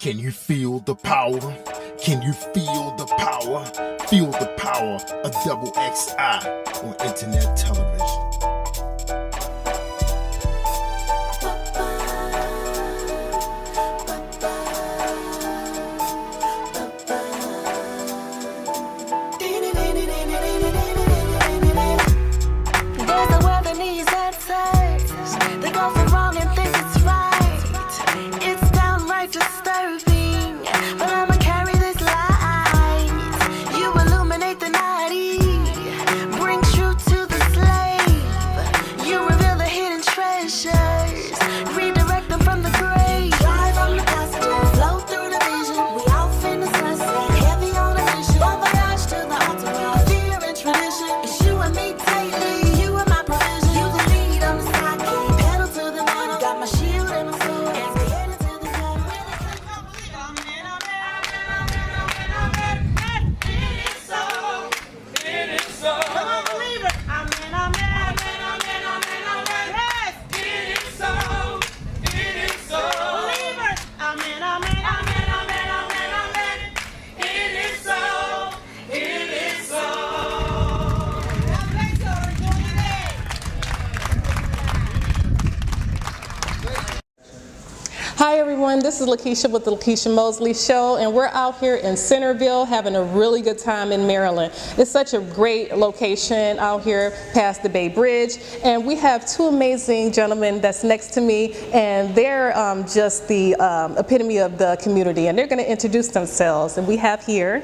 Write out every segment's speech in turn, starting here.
Can you feel the power? Can you feel the power? Feel the power of double XI on internet television. There's a world that needs answers. They go for wrong and think it's right. It's downright disturbing, but I'ma carry this light. You illuminate the night, bring truth to the slave. You reveal the hidden treasures, redirect them from the grave. Drive on the passenger, flow through the vision. We off in the sunset, heavy on a mission. Bon voyage to the ultimate, fear and tradition. It's you and me daily, you and my provision. You the lead, I'm the sidekick, pedal to the metal. Got my shield and my sword, as we headed to the battle. Come on, believer. Amen, amen, amen, amen, amen, amen. Yes, it is so. It is so. Believers. Amen, amen, amen, amen, amen, amen. It is so. It is so. God bless you. Enjoy your day. Hi everyone, this is Lekeisha with the Lekeisha Mosley Show, and we're out here in Centerville having a really good time in Maryland. It's such a great location out here past the Bay Bridge, and we have two amazing gentlemen that's next to me, and they're just the epitome of the community, and they're going to introduce themselves. And we have here.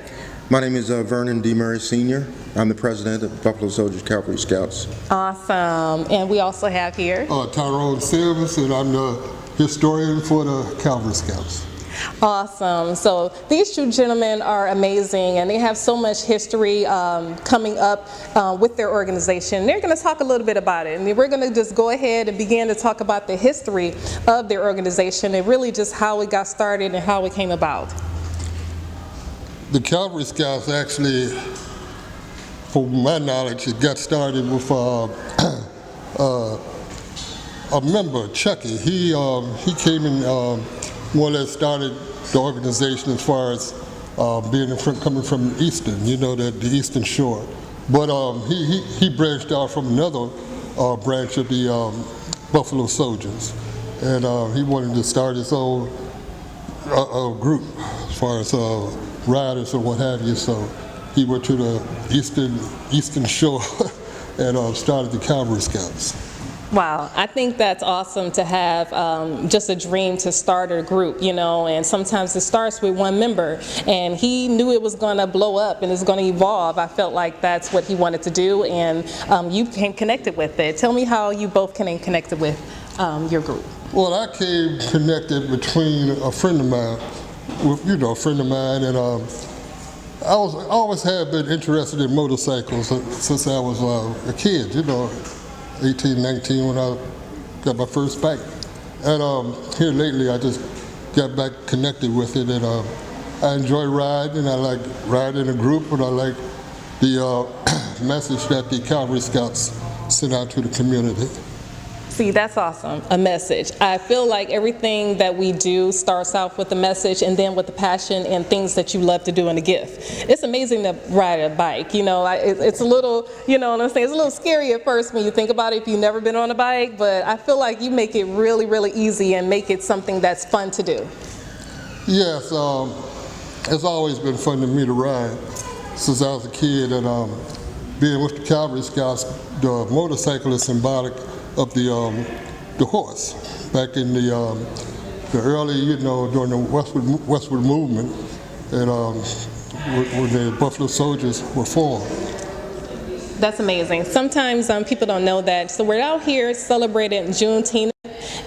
My name is Vernon D. Murray Sr. I'm the president of Buffalo Soldiers Cavalry Scouts. Awesome. And we also have here. Tyrone Sims, and I'm the historian for the Cavalry Scouts. Awesome. So these two gentlemen are amazing, and they have so much history coming up with their organization. They're going to talk a little bit about it, and we're going to just go ahead and begin to talk about the history of their organization and really just how it got started and how it came about. The Cavalry Scouts actually, from my knowledge, it got started with a member, Chucky. He came and more or less started the organization as far as coming from Eastern, you know, the Eastern Shore. But he branched out from another branch of the Buffalo Soldiers, and he wanted to start his own group as far as riders or what have you. So he went to the Eastern Shore and started the Cavalry Scouts. Wow, I think that's awesome to have just a dream to start a group, you know, and sometimes it starts with one member, and he knew it was going to blow up and it's going to evolve. I felt like that's what he wanted to do, and you became connected with it. Tell me how you both became connected with your group. Well, I came connected between a friend of mine, and I always have been interested in motorcycles since I was a kid, you know, 18, 19 when I got my first bike. And here lately I just got back connected with it, and I enjoy riding, and I like riding in a group, and I like the message that the Cavalry Scouts send out to the community. See, that's awesome, a message. I feel like everything that we do starts off with a message and then with the passion and things that you love to do and a gift. It's amazing to ride a bike, you know, it's a little, you know what I'm saying, it's a little scary at first when you think about it if you've never been on a bike, but I feel like you make it really, really easy and make it something that's fun to do. Yes, it's always been fun to me to ride since I was a kid, and being with the Cavalry Scouts, the motorcycle is symbolic of the horse. Back in the early, you know, during the westward movement, and when the Buffalo Soldiers were formed. That's amazing. Sometimes people don't know that. So we're out here celebrating Juneteenth,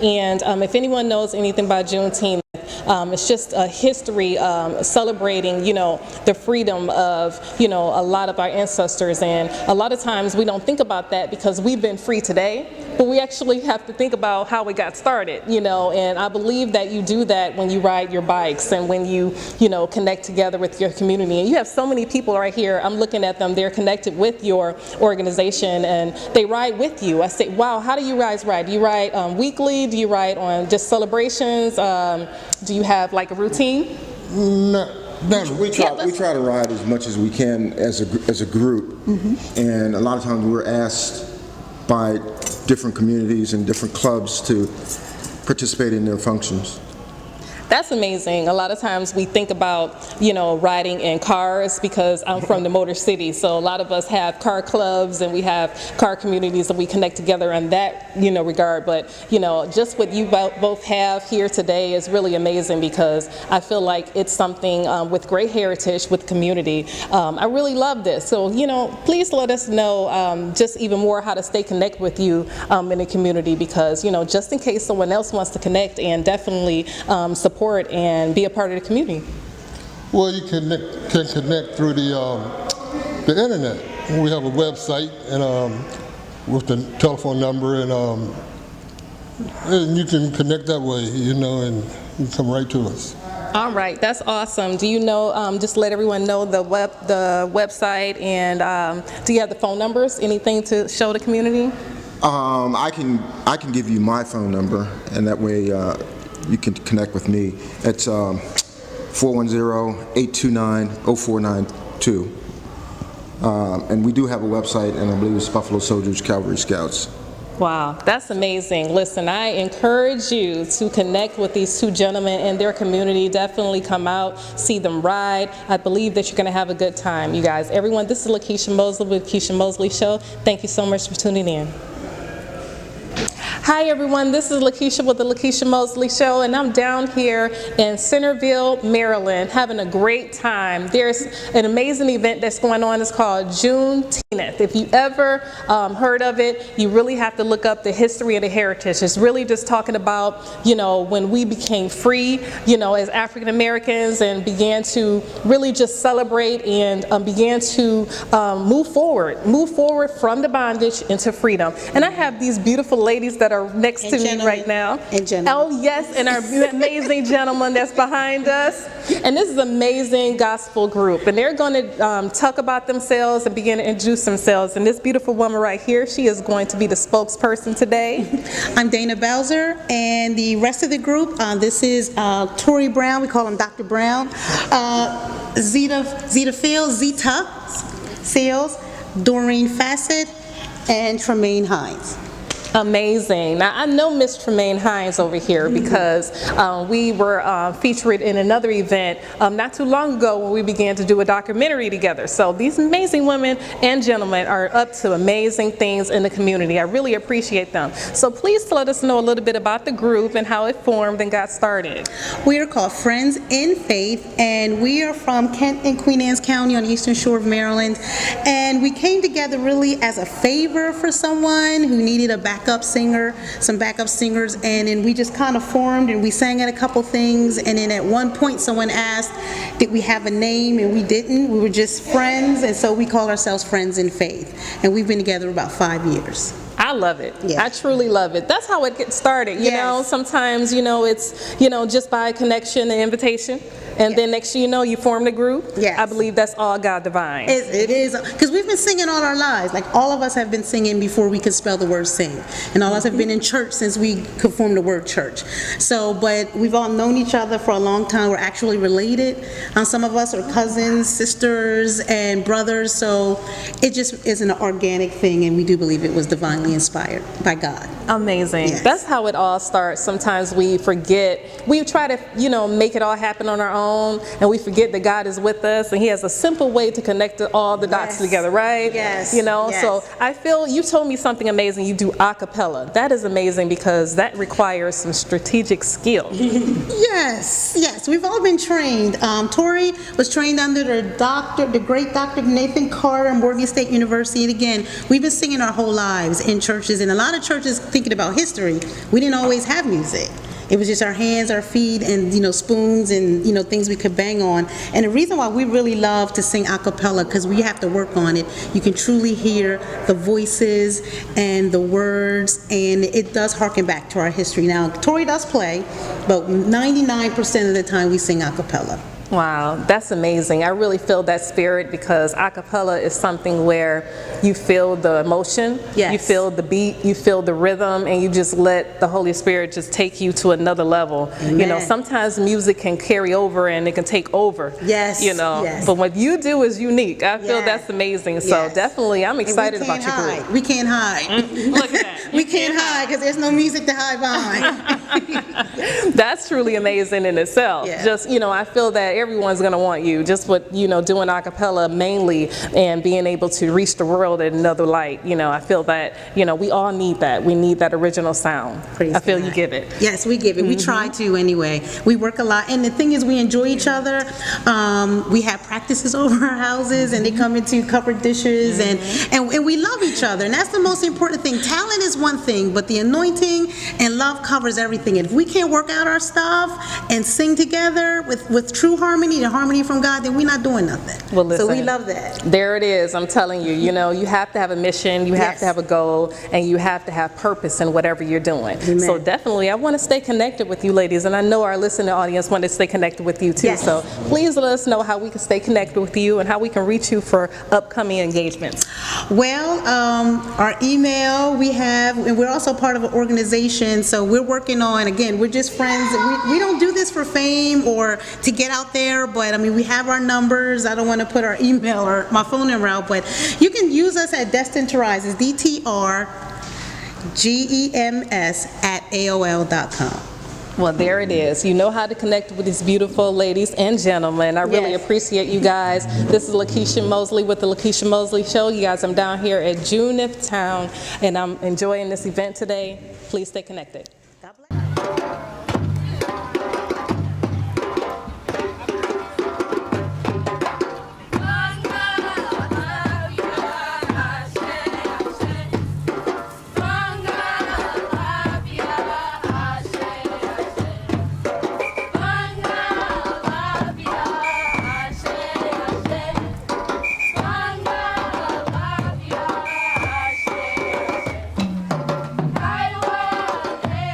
and if anyone knows anything about Juneteenth, it's just a history celebrating, you know, the freedom of, you know, a lot of our ancestors, and a lot of times we don't think about that because we've been free today, but we actually have to think about how we got started, you know, and I believe that you do that when you ride your bikes and when you know, connect together with your community. And you have so many people right here, I'm looking at them, they're connected with your organization and they ride with you. I say, wow, how do you guys ride? Do you ride weekly? Do you ride on just celebrations? Do Do you have like a routine? We try to ride as much as we can as a group, and a lot of times we're asked by different communities and different clubs to participate in their functions. That's amazing. A lot of times we think about, riding in cars because I'm from the Motor City. So a lot of us have car clubs and we have car communities and we connect together in that, regard. But, just what you both have here today is really amazing because I feel like it's something with great heritage, with community. I really love this. So, please let us know just even more how to stay connected with you in the community because, just in case someone else wants to connect and definitely support and be a part of the community. Well, you can connect through the internet. We have a website and with the telephone number and you can connect that way, and you come right to us. All right, that's awesome. Do you know, just let everyone know the website and do you have the phone numbers? Anything to show the community? I can give you my phone number, and that way you can connect with me. It's 410-829-0492. And we do have a website, and I believe it's Buffalo Soldiers Cavalry Scouts. Wow, that's amazing. Listen, I encourage you to connect with these two gentlemen in their community. Definitely come out, see them ride. I believe that you're going to have a good time, you guys. Everyone, this is Lekeisha Mosley with Lekeisha Mosley Show. Thank you so much for tuning in. Hi everyone, this is Lekeisha with the Lekeisha Mosley Show, and I'm down here in Centerville, Maryland, having a great time. There's an amazing event that's going on. It's called Juneteenth. If you ever heard of it, you really have to look up the history and the heritage. It's really just talking about, when we became free, as African Americans and began to really just celebrate and began to move forward from the bondage into freedom. And I have these beautiful ladies that are next to me right now. And gentlemen. Oh yes, and our amazing gentleman that's behind us. And this is an amazing gospel group. And they're going to talk about themselves and begin to introduce themselves. And this beautiful woman right here, she is going to be the spokesperson today. I'm Dana Bowser, and the rest of the group, this is Tori Brown, we call him Dr. Brown, Zeta Sales, Doreen Fassett, and Tremaine Hines. Amazing. Now, I know Miss Tremaine Hines over here because we were featured in another event not too long ago when we began to do a documentary together. So these amazing women and gentlemen are up to amazing things in the community. I really appreciate them. So please let us know a little bit about the group and how it formed and got started. We are called Friends in Faith, and we are from Kent and Queen Anne's County on the eastern shore of Maryland. And we came together really as a favor for someone who needed a some backup singers, and then we just kind of formed and we sang at a couple things, and then at one point someone asked, did we have a name? And we didn't. We were just friends, and so we call ourselves Friends in Faith, and we've been together about 5 years. I love it. Yeah. I truly love it. That's how it gets started. Yes. Sometimes, it's, just by connection and invitation. And then next thing you know, you form the group. Yes. I believe that's all God divine. It is, because we've been singing all our lives. Like, all of us have been singing before we could spell the word sing. And all of us have been in church since we could form the word church. So, but we've all known each other for a long time. We're actually related. Some of us are cousins, sisters, and brothers. So it just is an organic thing, and we do believe it was divinely inspired by God. Amazing. Yes. That's how it all starts. Sometimes we forget. We try to, make it all happen on our own, and we forget that God is with us, and He has a simple way to connect all the dots together, right? Yes. So I feel you told me something amazing. You do a cappella. That is amazing because that requires some strategic skill. Yes. We've all been trained. Tori was trained under the great Dr. Nathan Carter at Morgan State University. And again, we've been singing our whole lives in churches, and a lot of churches, thinking about history, we didn't always have music. It was just our hands, our feet, and spoons, and things we could bang on. And the reason why we really love to sing a cappella, because we have to work on it. You can truly hear the voices and the words, and it does harken back to our history. Now, Tori does play, but 99% of the time we sing a cappella. Wow, that's amazing. I really feel that spirit because a cappella is something where you feel the emotion, Yes. you feel the beat, you feel the rhythm, and you just let the Holy Spirit just take you to another level. You know, Amen. sometimes music can carry over and it can take over. Yes, You know, yes. but what you do is unique. I feel Yes. that's amazing. So Yes. definitely, I'm And excited about your hide. group. We can't hide. Look at that. We can't hide because there's no music to hide behind. That's truly amazing in itself. Yeah. Just, you know, I feel that everyone's going to want you. Just what, you know, doing a cappella mainly and being able to reach the world in another light. You know, I feel that, you know, we all need that. We need that original sound. Praise I feel God. you give it. Yes, we give it. We try to anyway. We work a lot. And the thing is, we enjoy each other. We have practices over our houses, and they come into covered dishes, and we love each other. And that's the most important thing. Talent is one thing, but the anointing and love covers everything. And if we can't work out our stuff and sing together with true harmony, the harmony from God, then we're not doing nothing. Well, so we listen. love that. There it is. I'm telling you, you know, you have to have a mission, you have Yes. to have a goal, and you have to have purpose in whatever you're doing. Amen. So definitely, I want to stay connected with you ladies, and I know our listening audience want to stay connected with you too. Yes. So please let us know how we can stay connected with you and how we can reach you for upcoming engagements. Well, our email we have, and we're also part of an organization, so we're working on, again, we're just friends. We don't do this for fame or to get out there, but I mean, we have our numbers. I don't want to put our email or my phone number out, but you can use us at Destined to Rise. It's DTRGEMS@AOL.com. Well, there it is. You know how to connect with these beautiful ladies and gentlemen. I really Yes. appreciate you guys. This is Lekeisha Mosley with the Lekeisha Mosley Show. You guys, I'm down here at Junip Town, and I'm enjoying this event today. Please stay connected. God bless. I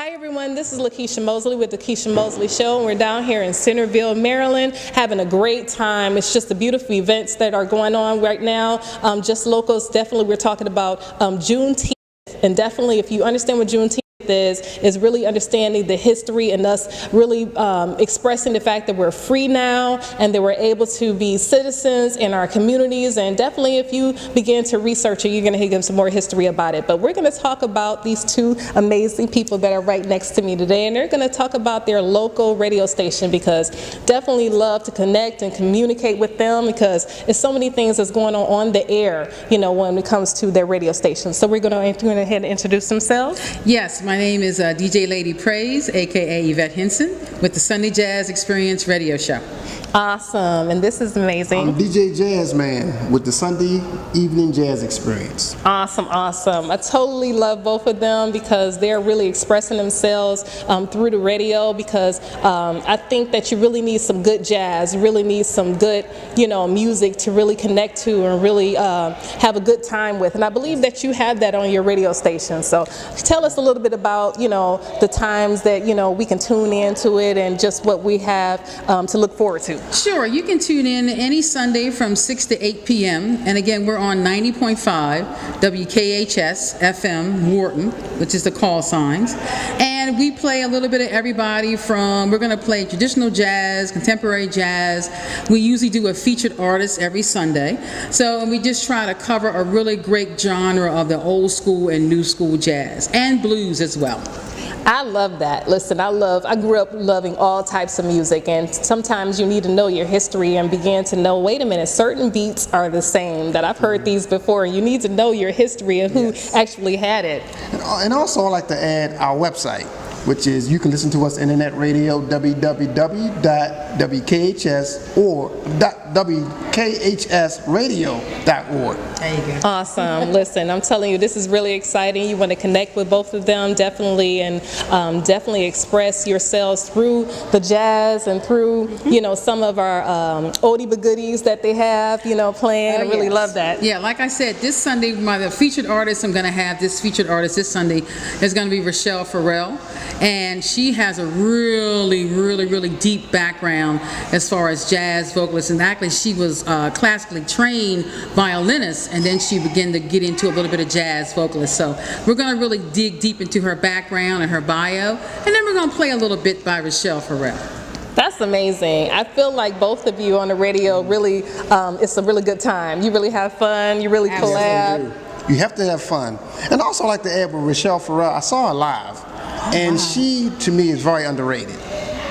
Hi everyone, this is Lekeisha Mosley with the Lekeisha Mosley Show, and we're down here in Centerville, Maryland, having a great time. It's just the beautiful events that are going on right now. Just locals, definitely we're talking about Juneteenth, and definitely if you understand what Juneteenth is really understanding the history and us really expressing the fact that we're free now and that we're able to be citizens in our communities. And definitely if you begin to research it, you're going to hear some more history about it. But we're going to talk about these two amazing people that are right next to me today, and they're going to talk about their local radio station, because definitely love to connect and communicate with them, because there's so many things that's going on the air, you know, when it comes to their radio station. So we're going to go ahead and introduce themselves. Yes, my name is DJ Lady Praise, aka Yvette Henson, with the Sunday Jazz Experience radio show. Awesome, and this is amazing. I'm DJ Jazz Man with the Sunday Evening Jazz Experience. Awesome, awesome. I totally love both of them because they're really expressing themselves through the radio, because I think that you really need some good jazz, you really need some good, you know, music to really connect to and really have a good time with. And I believe that you have that on your radio station. So tell us a little bit about, you know, the times that, you know, we can tune into it and just what we have to look forward to. Sure, you can tune in any Sunday from 6 to 8 p.m. And again, we're on 90.5 WKHS FM Wharton, which is the call signs. And we play a little bit of everybody from, we're going to play traditional jazz, contemporary jazz. We usually do a featured artist every Sunday. So we just try to cover a really great genre of the old school and new school jazz and blues as well. I love that. Listen, I grew up loving all types of music, and sometimes you need to know your history and begin to know, wait a minute, certain beats are the same, that I've heard these before, and you need to know your history and who actually had it. And also I'd like to add our website, which is, you can listen to us internet radio, www.wkhs or wkhsradio.org. There you go. Awesome. Listen, I'm telling you, this is really exciting. You want to connect with both of them, definitely, and definitely express yourselves through the jazz and through, you know, some of our oldie but goodies that they have, you know, playing. I really love that. Yeah, like I said, this Sunday, the featured artist I'm going to have, this featured artist this Sunday is going to be Rochelle Farrell. And she has a really deep background as far as jazz vocalist. And actually, she was classically trained violinist, and then she began to get into a little bit of jazz vocalist. So we're going to really dig deep into her background and her bio, and then we're going to play a little bit by Rochelle Farrell. That's amazing. I feel like both of you on the radio really, it's a really good time. You really have fun, you really collab. You have to have fun. And also I'd like to add with Rochelle Farrell, I saw her live, and she, to me, is very underrated.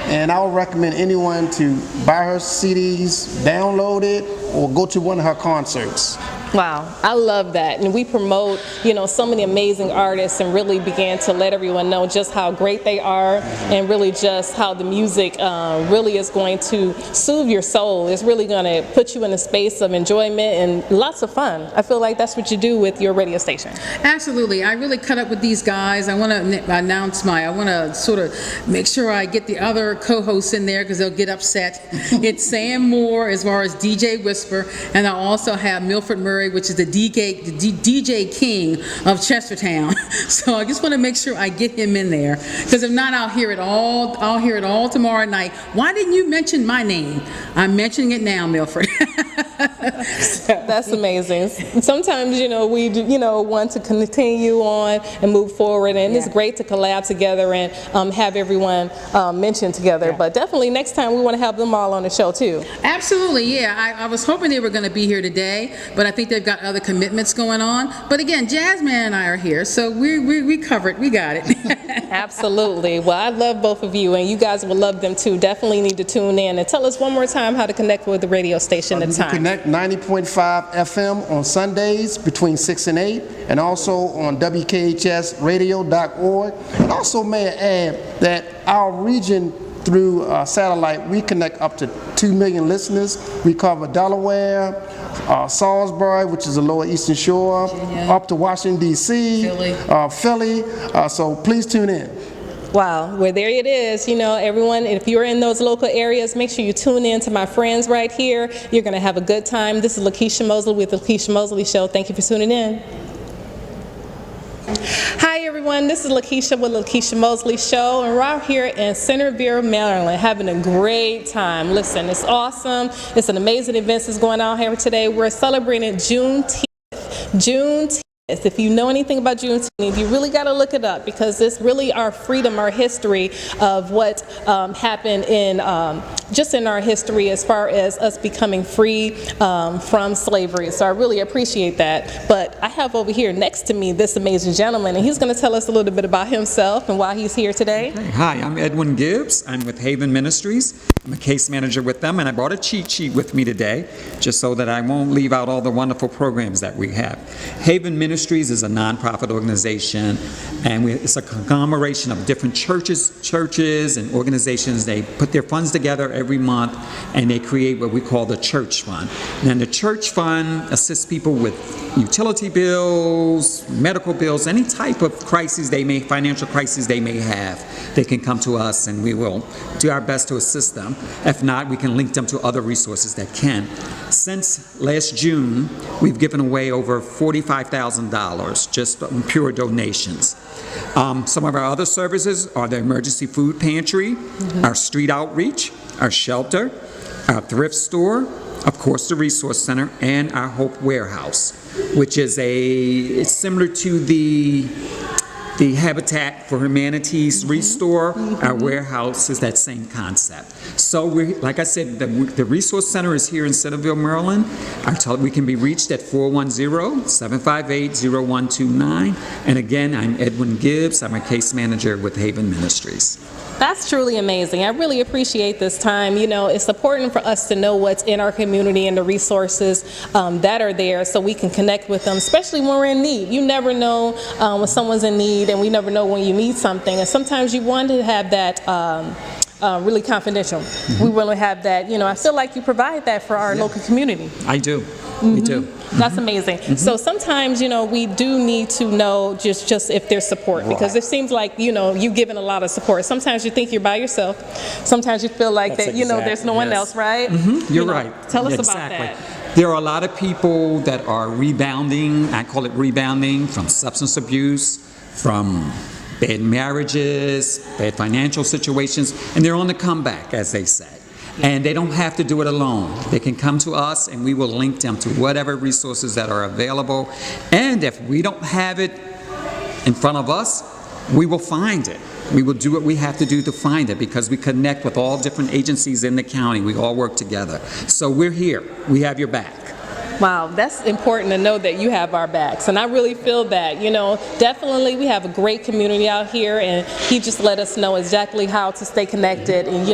And I would recommend anyone to buy her CDs, download it, or go to one of her concerts. Wow, I love that. And we promote, you know, so many amazing artists, and really began to let everyone know just how great they are, and really just how the music really is going to soothe your soul. It's really going to put you in a space of enjoyment and lots of fun. I feel like that's what you do with your radio station. Absolutely. I really cut up with these guys. I want to announce I want to sort of make sure I get the other co-hosts in there, because they'll get upset. It's Sam Moore as far as DJ Whisper, and I also have Milford Murray, which is the DJ King of Chestertown. So I just want to make sure I get him in there, because if not, I'll hear it all tomorrow night. Why didn't you mention my name? I'm mentioning it now, Milford. That's amazing. Sometimes, you know, we do, you know, want to continue on and move forward, and it's great to collab together and have everyone mentioned together. But definitely next time we want to have them all on the show too. Absolutely, yeah. I was hoping they were going to be here today, but I think they've got other commitments going on. But again, Jazzman and I are here, so we covered. We got it. Absolutely. Well, I love both of you, and you guys will love them too. Definitely need to tune in, and tell us one more time how to connect with the radio station at the time. Connect 90.5 FM on Sundays between 6 and 8, and also on WKHSradio.org. And also may I add that our region, through satellite, we connect up to 2 million listeners. We cover Delaware, Salisbury, which is the lower eastern shore, up to Washington, D.C., Philly. So please tune in. Wow, well, there it is. You know, everyone, if you're in those local areas, make sure you tune in to my friends right here. You're going to have a good time. This is Lekeisha Mosley with the Lekeisha Mosley Show. Thank you for tuning in. Hi, everyone. everyone. This is Lekeisha with Lekeisha Mosley Show, and we're out here in Centerville, Maryland, having a great time. Listen, it's awesome. It's an amazing event that's going on here today. We're celebrating Juneteenth. Juneteenth. If you know anything about Juneteenth, you really got to look it up, because it's really our freedom, our history of what happened in just in our history as far as us becoming free from slavery. So I really appreciate that. But I have over here next to me this amazing gentleman, and he's going to tell us a little bit about himself and why he's here today. Hi, I'm Edwin Gibbs. I'm with Haven Ministries. I'm a case manager with them, and I brought a cheat sheet with me today just so that I won't leave out all the wonderful programs that we have. Haven Ministries is a nonprofit organization, and it's a conglomeration of different churches and organizations. They put their funds together every month, and they create what we call the church fund. And the church fund assists people with utility bills, medical bills, any type of crises financial crises they may have. They can come to us, and we will do our best to assist them. If not, we can link them to other resources that can. Since last June, we've given away over $45,000 just pure donations. Some of our other services are the emergency food pantry, our street outreach, our shelter, our thrift store, of course the resource center, and our Hope Warehouse, which is it's similar to the Habitat for Humanity's Restore. Our warehouse is that same concept. So like I said, the Resource Center is here in Centerville, Maryland. We can be reached at 410-758-0129. And again, I'm Edwin Gibbs. I'm a case manager with Haven Ministries. That's truly amazing. I really appreciate this time. You know, it's important for us to know what's in our community and the resources that are there, so we can connect with them, especially when we're in need. You never know when someone's in need, and we never know when you need something. And sometimes you want to have that really confidential. We want to have that, I feel like you provide that for our local community. I do. We do. That's amazing. So sometimes, we do need to know just if there's support, because it seems like, you've given a lot of support. Sometimes you think you're by yourself. Sometimes you feel like That's there's no one else, right? You're right. Tell us Exactly. about that. There are a lot of people that are rebounding, I call it rebounding, from substance abuse, from bad marriages, bad financial situations, and they're on the comeback, as they say. And they don't have to do it alone. They can come to us, and we will link them to whatever resources that are available. And if we don't have it in front of us, we will find it. We will do what we have to do to find it, because we connect with all different agencies in the county. We all work together. So we're here. We have your back. Wow, that's important to know that you have our backs, and I really feel that. Definitely we have a great community out here, and he just let us know exactly how to stay connected, and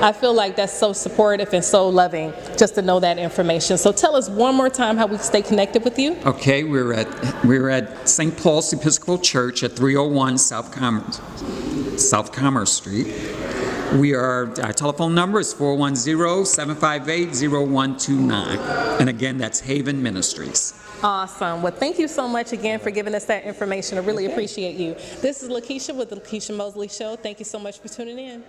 I feel like that's so supportive and so loving just to know that information. So tell us one more time how we stay connected with you. Okay, we're at St. Paul's Episcopal Church at 301 South Commerce Street. Our telephone number is 410-758-0129. And again, that's Haven Ministries. Awesome. Well, thank you so much again for giving us that information. I really appreciate you. This is Lekeisha with the Lekeisha Mosley Show. Thank you so much for tuning in.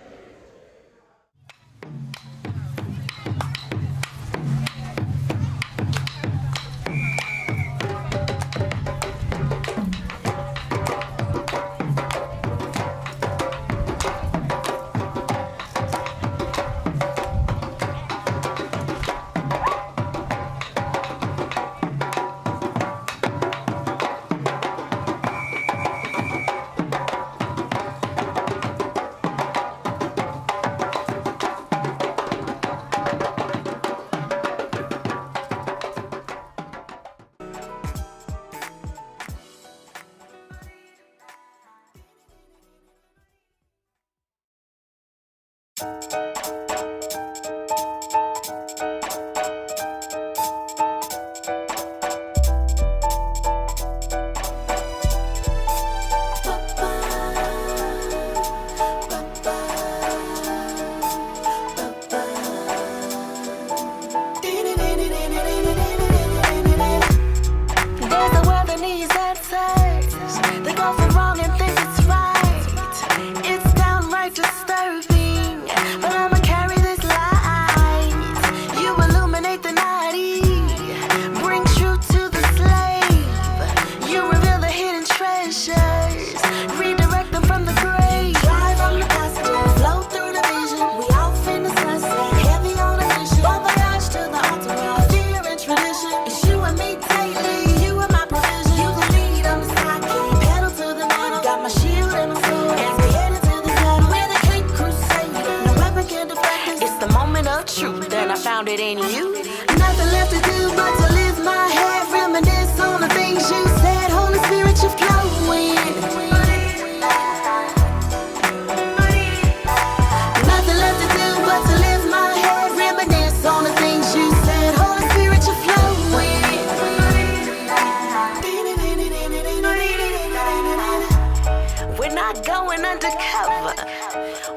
not going undercover.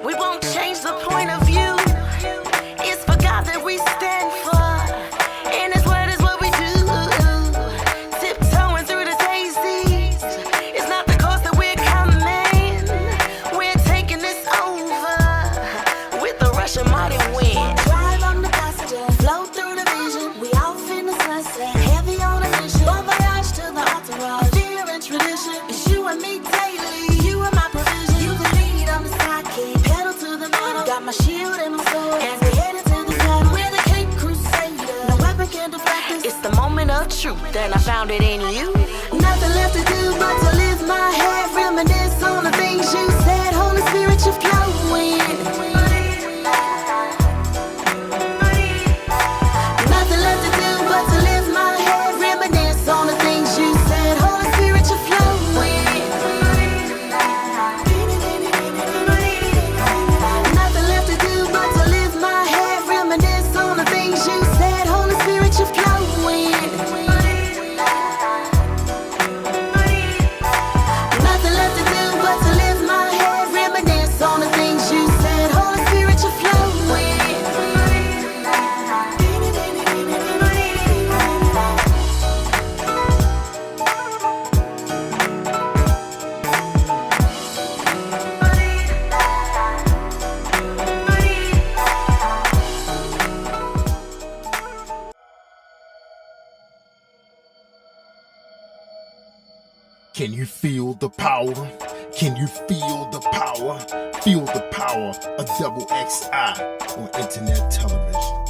We won't change the point of view. It's for God that we stand for. And His word is what we do. Tiptoeing through the daisies. It's not the course that we're coming. We're taking this over with the rush of mighty wind. Drive on the passenger, flow through the vision. We off in the sunset, heavy on a mission. Bon voyage to the entourage, fear and tradition. It's you and me daily. You are my provision. You the lead, I'm the sidekick. Pedal to the metal, got my shield and my sword. As we headed to the battle, we're the Cape Crusader. No weapon can deflect us. It's the moment of truth, and I found it in you. Nothing left to do but to lift my head, reminisce on the things you said. Holy Spirit, you're flowing. Nothing left to do but to lift my head, reminisce on the things you said. Holy Spirit, you're flowing. Nothing left to do but to lift my head, reminisce on the things you said. Holy Spirit, you're flowing. Nothing left to do but to lift my head, reminisce on the things you said. Holy Spirit, you're flowing. Can you feel the power? Can you feel the power? Feel the power of double XI on internet television.